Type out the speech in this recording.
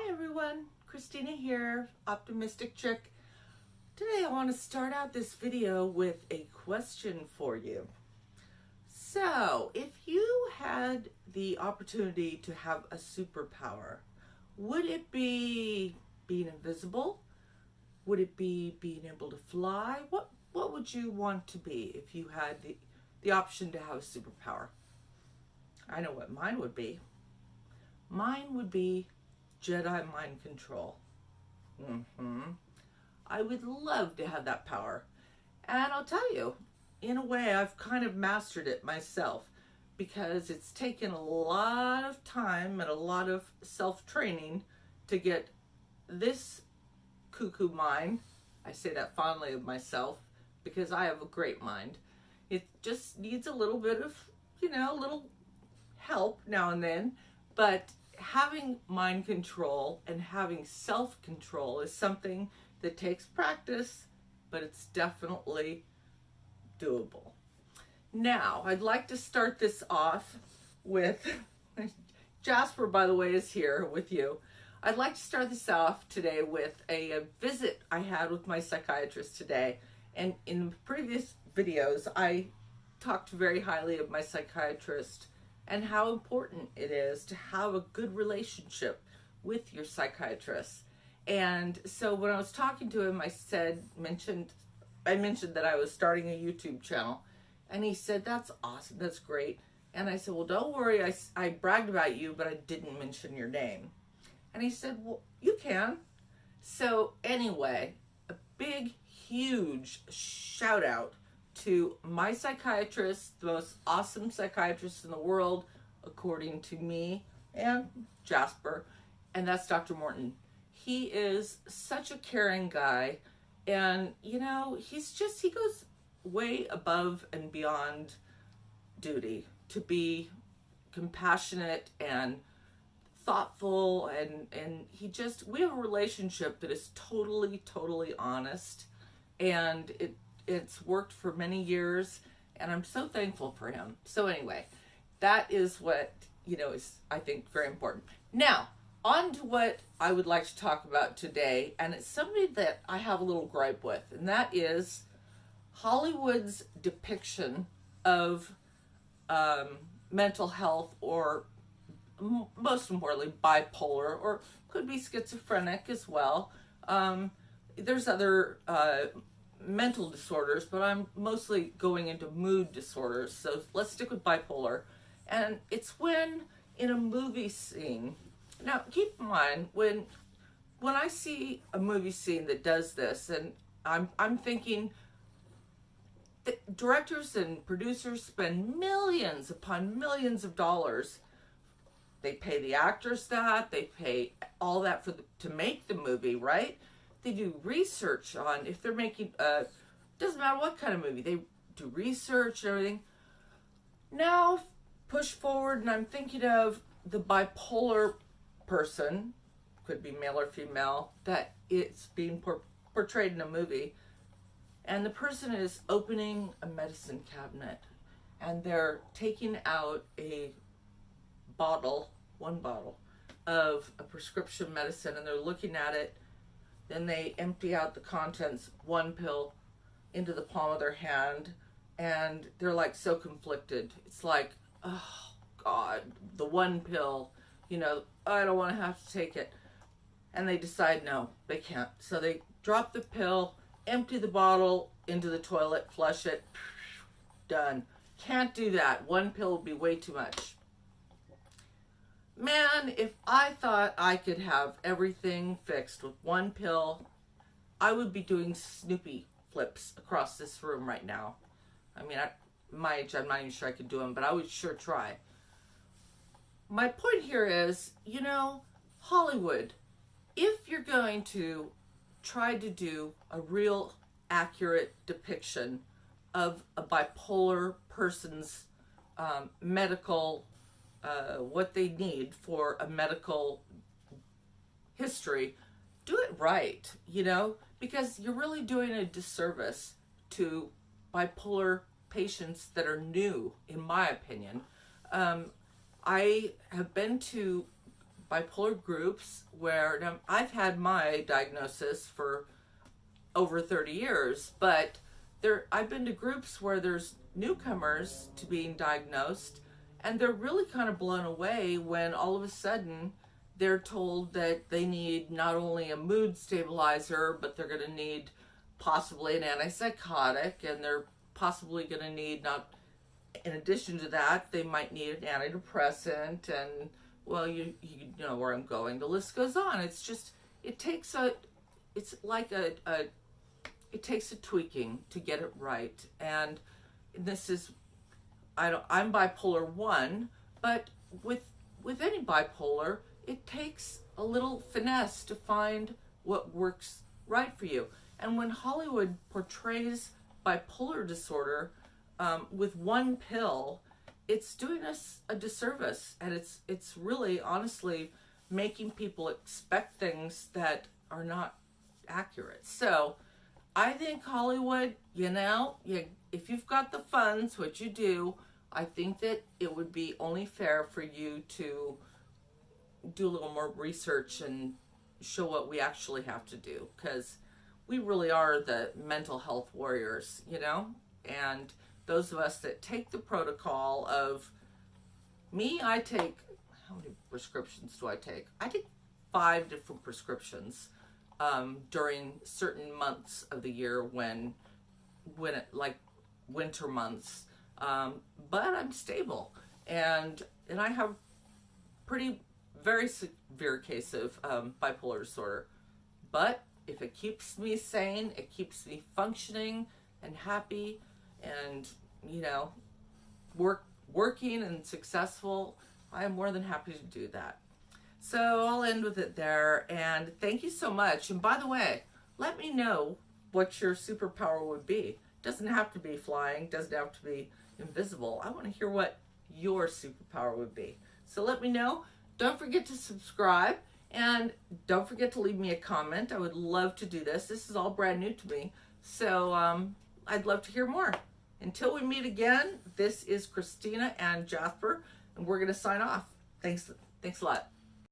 Hi everyone, Christina here, Optimistic Chick. Today I want to start out this video with a question for you. So, if you had the opportunity to have a superpower, would it be being invisible? Would it be being able to fly? What would you want to be if you had the option to have a superpower? I know what mine would be. Mine would be Jedi mind control. I would love to have that power. And I'll tell you, in a way, I've kind of mastered it myself because it's taken a lot of time and a lot of self-training to get this cuckoo mind. I say that fondly of myself because I have a great mind. It just needs a little bit of, a little help now and then, but having mind control and having self-control is something that takes practice, but it's definitely doable. Now, I'd like to start this off with, Jasper, by the way, is here with you. I'd like to start this off today with a visit I had with my psychiatrist today. And in previous videos, I talked very highly of my psychiatrist and how important it is to have a good relationship with your psychiatrist. And so when I was talking to him, I mentioned that I was starting a YouTube channel, and he said, "That's awesome, that's great." And I said, "Well, don't worry, I bragged about you, but I didn't mention your name." And he said, "Well, you can." So anyway, a big, huge shout out to my psychiatrist, the most awesome psychiatrist in the world, according to me and Jasper, and that's Dr. Morton. He is such a caring guy, and he goes way above and beyond duty to be compassionate and thoughtful, and we have a relationship that is totally honest, and it's worked for many years, and I'm so thankful for him. So anyway, that is what, is, I think, very important. Now, on to what I would like to talk about today, and it's somebody that I have a little gripe with, and that is Hollywood's depiction of mental health, or most importantly, bipolar, or could be schizophrenic as well. There's other mental disorders, but I'm mostly going into mood disorders, so let's stick with bipolar. And it's when in a movie scene, now keep in mind, when I see a movie scene that does this, and I'm thinking that directors and producers spend millions upon millions of dollars. They pay the actors that, they pay all that to make the movie, right? They do research on, if they're making, doesn't matter what kind of movie, they do research and everything. Now, push forward, and I'm thinking of the bipolar person, could be male or female, that it's being portrayed in a movie. And the person is opening a medicine cabinet, and they're taking out one bottle of a prescription medicine, and they're looking at it. Then they empty out the contents, one pill, into the palm of their hand, and they're like so conflicted. It's like, oh God, the one pill, I don't want to have to take it. And they decide, no, they can't. So they drop the pill, empty the bottle into the toilet, flush it, done. Can't do that. One pill would be way too much. Man, if I thought I could have everything fixed with one pill, I would be doing Snoopy flips across this room right now. I mean, at my age, I'm not even sure I could do them, but I would sure try. My point here is, Hollywood, if you're going to try to do a real accurate depiction of a bipolar person's medical what they need for a medical history, do it right, because you're really doing a disservice to bipolar patients that are new, in my opinion. I have been to bipolar groups where now, I've had my diagnosis for over 30 years, but I've been to groups where there's newcomers to being diagnosed, and they're really kind of blown away when all of a sudden they're told that they need not only a mood stabilizer, but they're going to need possibly an antipsychotic, and they're possibly going to need, not in addition to that, they might need an antidepressant, and well, you know where I'm going. The list goes on. It's just, it takes a tweaking to get it right. And this is, I'm bipolar 1, but with any bipolar, it takes a little finesse to find what works right for you. And when Hollywood portrays bipolar disorder with one pill, it's doing us a disservice, and it's really honestly making people expect things that are not accurate. So I think Hollywood, if you've got the funds, which you do, I think that it would be only fair for you to do a little more research and show what we actually have to do, because we really are the mental health warriors, and those of us that take the protocol of me, I take, how many prescriptions do I take? I take 5 different prescriptions during certain months of the year when it, like winter months, but I'm stable, and I have very severe case of bipolar disorder. But if it keeps me sane, it keeps me functioning and happy, and working and successful, I am more than happy to do that. So I'll end with it there, and thank you so much. And by the way, let me know what your superpower would be. Doesn't have to be flying, doesn't have to be invisible. I want to hear what your superpower would be. So let me know. Don't forget to subscribe, and don't forget to leave me a comment. I would love to do this. This is all brand new to me, so I'd love to hear more. Until we meet again, this is Christina and Jasper, and we're going to sign off. Thanks a lot.